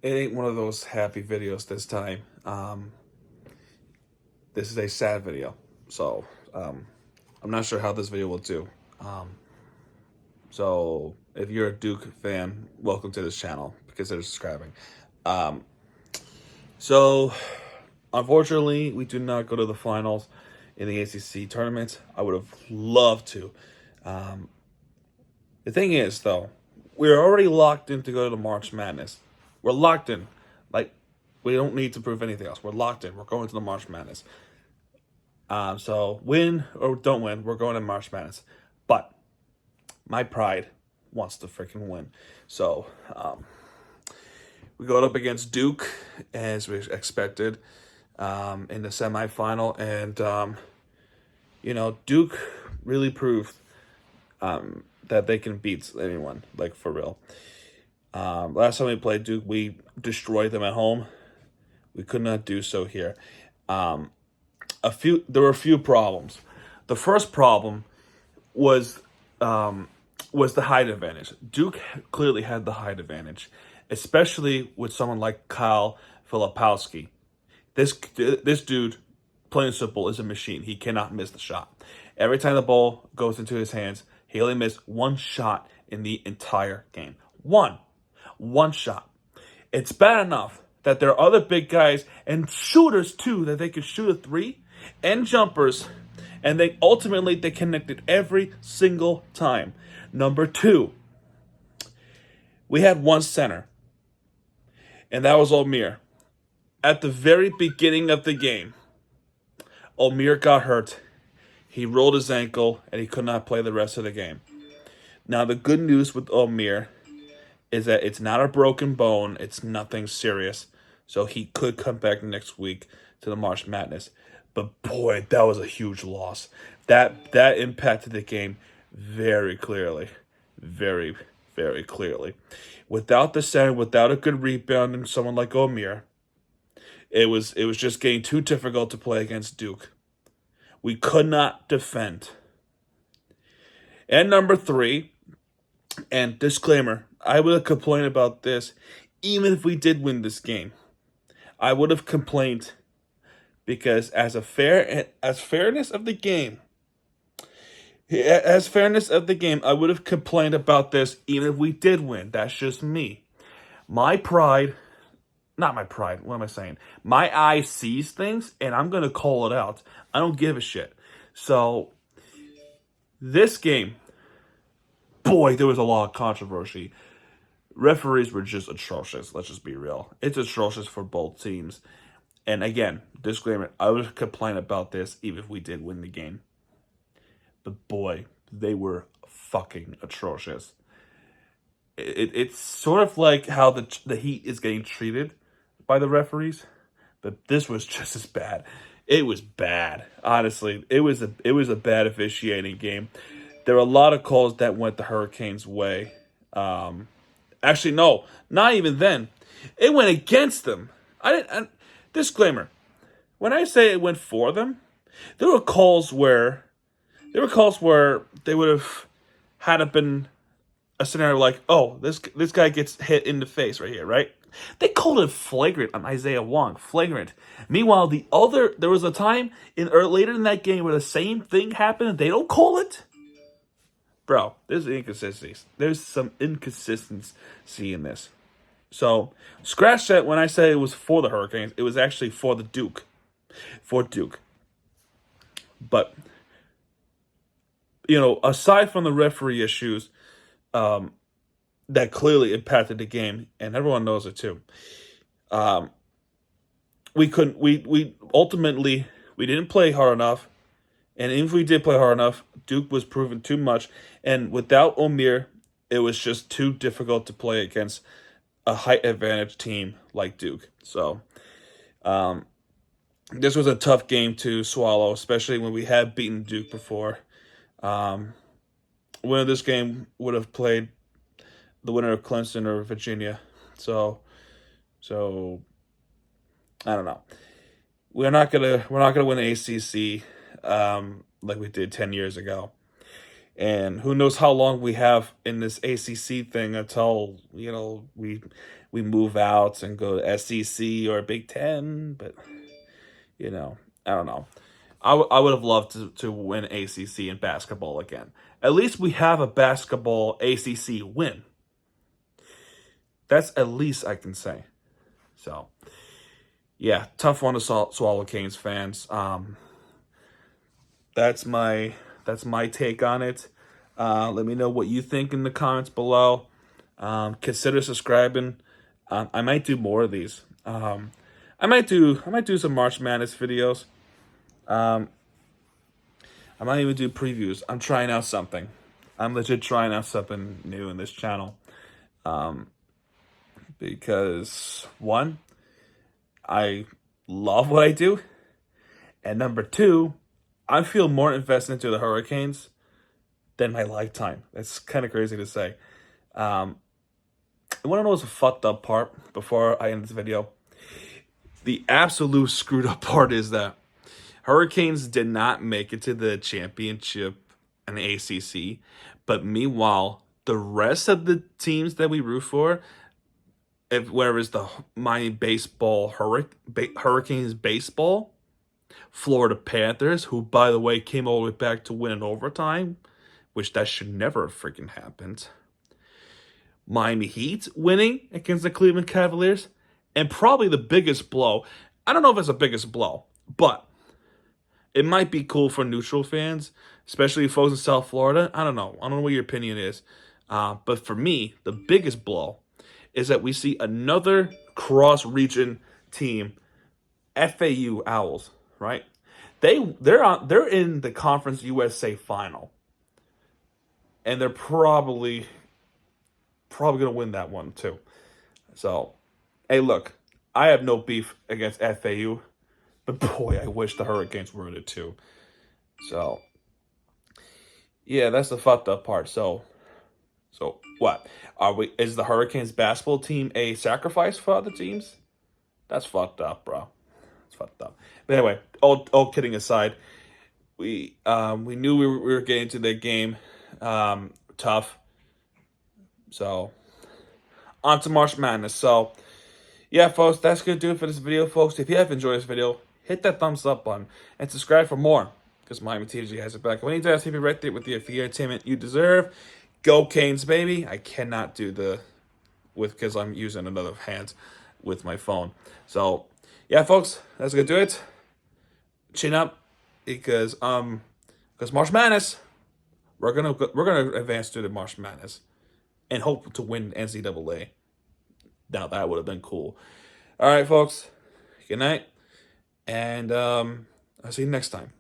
it ain't one of those happy videos this time. This is a sad video, so I'm not sure how this video will do. So if you're a Duke fan, welcome to this channel. Consider subscribing. Um, so unfortunately, we do not go to the finals in the ACC tournament. I would have loved to. The thing is, though, we're already locked in to go to the March Madness. We're locked in. Like, we don't need to prove anything else. We're locked in. We're going to the March Madness. So win or don't win, we're going to March Madness. But my pride wants to freaking win. So we go up against Duke as we expected in the semifinal, and Duke really proved that they can beat anyone, like for real. Last time we played Duke, we destroyed them at home. We could not do so here. There were a few problems. The first problem was the height advantage. Duke clearly had the height advantage, especially with someone like Kyle Filipowski. This dude, plain and simple, is a machine. He cannot miss the shot. Every time the ball goes into his hands, he only missed one shot in the entire game. One shot. It's bad enough that there are other big guys and shooters too that they could shoot a three and jumpers, and they connected every single time. Number two, we had one center, and that was Omir. At the very beginning of the game, Omir got hurt. He rolled his ankle, and he could not play the rest of the game. Now, the good news with Omir is that it's not a broken bone. It's nothing serious. So he could come back next week to the March Madness. But boy, that was a huge loss. That impacted the game very clearly. Very, very clearly. Without the center, without a good rebound and someone like Omir, it was just getting too difficult to play against Duke. We could not defend. And number three, and disclaimer, I would have complained about this even if we did win this game. I would have complained because as fairness of the game, I would have complained about this even if we did win. That's just me. My pride, not my pride, what am I saying? My eye sees things, and I'm going to call it out. I don't give a shit. So, this game, boy, there was a lot of controversy. Referees were just atrocious. Let's just be real. It's atrocious for both teams. And again, disclaimer, I would complain about this even if we did win the game. But boy, they were fucking atrocious. It's sort of like how the Heat is getting treated by the referees, but this was just as bad. It was bad. Honestly, it was a bad officiating game. There were a lot of calls that went the Hurricanes' way. Actually, no, not even then. It went against them. Disclaimer: when I say it went for them, there were calls where they would have had it been a scenario like, oh, this guy gets hit in the face right here, right? They called it flagrant on Isaiah Wong, flagrant. Meanwhile, there was a time later in that game where the same thing happened and they don't call it. Bro, there's inconsistencies. There's some inconsistency in this. So, scratch that when I say it was for the Hurricanes. It was actually for the Duke. For Duke. But, aside from the referee issues that clearly impacted the game, and everyone knows it too, we ultimately didn't play hard enough. And if we did play hard enough, Duke was proven too much. And without Omir, it was just too difficult to play against a height advantage team like Duke. So, this was a tough game to swallow, especially when we had beaten Duke before. Winner of this game would have played the winner of Clemson or Virginia. So I don't know. We're not gonna win the ACC like we did 10 years ago. And who knows how long we have in this ACC thing until, you know, we move out and go to SEC or Big Ten. But, you know, I don't know. I would have loved to win ACC in basketball again. At least we have a basketball ACC win. That's at least I can say. So, yeah, tough one to swallow, Canes fans. That's my take on it. Let me know what you think in the comments below. Consider subscribing. I might do more of these. I might do some March Madness videos. I might even do previews. I'm trying out something. I'm legit trying out something new in this channel. Because one, I love what I do, and number two, I feel more invested into the Hurricanes than my lifetime. That's kind of crazy to say. You want to know what's a fucked up part before I end this video? The absolute screwed up part is that Hurricanes did not make it to the championship in the ACC, but meanwhile, the rest of the teams that we root for, whether it's the Miami baseball, Hurricanes baseball, Florida Panthers, who, by the way, came all the way back to win in overtime, which that should never have freaking happened. Miami Heat winning against the Cleveland Cavaliers, and probably the biggest blow. I don't know if it's the biggest blow, but it might be cool for neutral fans, especially folks in South Florida. I don't know what your opinion is. But for me, the biggest blow is that we see another cross-region team, FAU Owls, right? They're in the Conference USA final, and they're probably gonna win that one too. So, hey, look, I have no beef against FAU, but boy, I wish the Hurricanes were in it too. So, yeah, that's the fucked up part. So what? Is the Hurricanes basketball team a sacrifice for other teams? That's fucked up, bro. It's fucked up. But anyway, all kidding aside, we knew we were getting to the game tough. So, on to March Madness. So, yeah, folks, that's going to do it for this video, folks. If you have enjoyed this video, hit that thumbs up button and subscribe for more, because Miami TG has it back. When you do, I'll be right there with you for the entertainment you deserve. Go Canes, baby. I cannot do because I'm using another hand with my phone. So, yeah, folks, that's going to do it. Chin up, because March Madness, we're gonna advance to the March Madness and hope to win NCAA. Now that would have been cool. All right, folks. Good night, and I'll see you next time.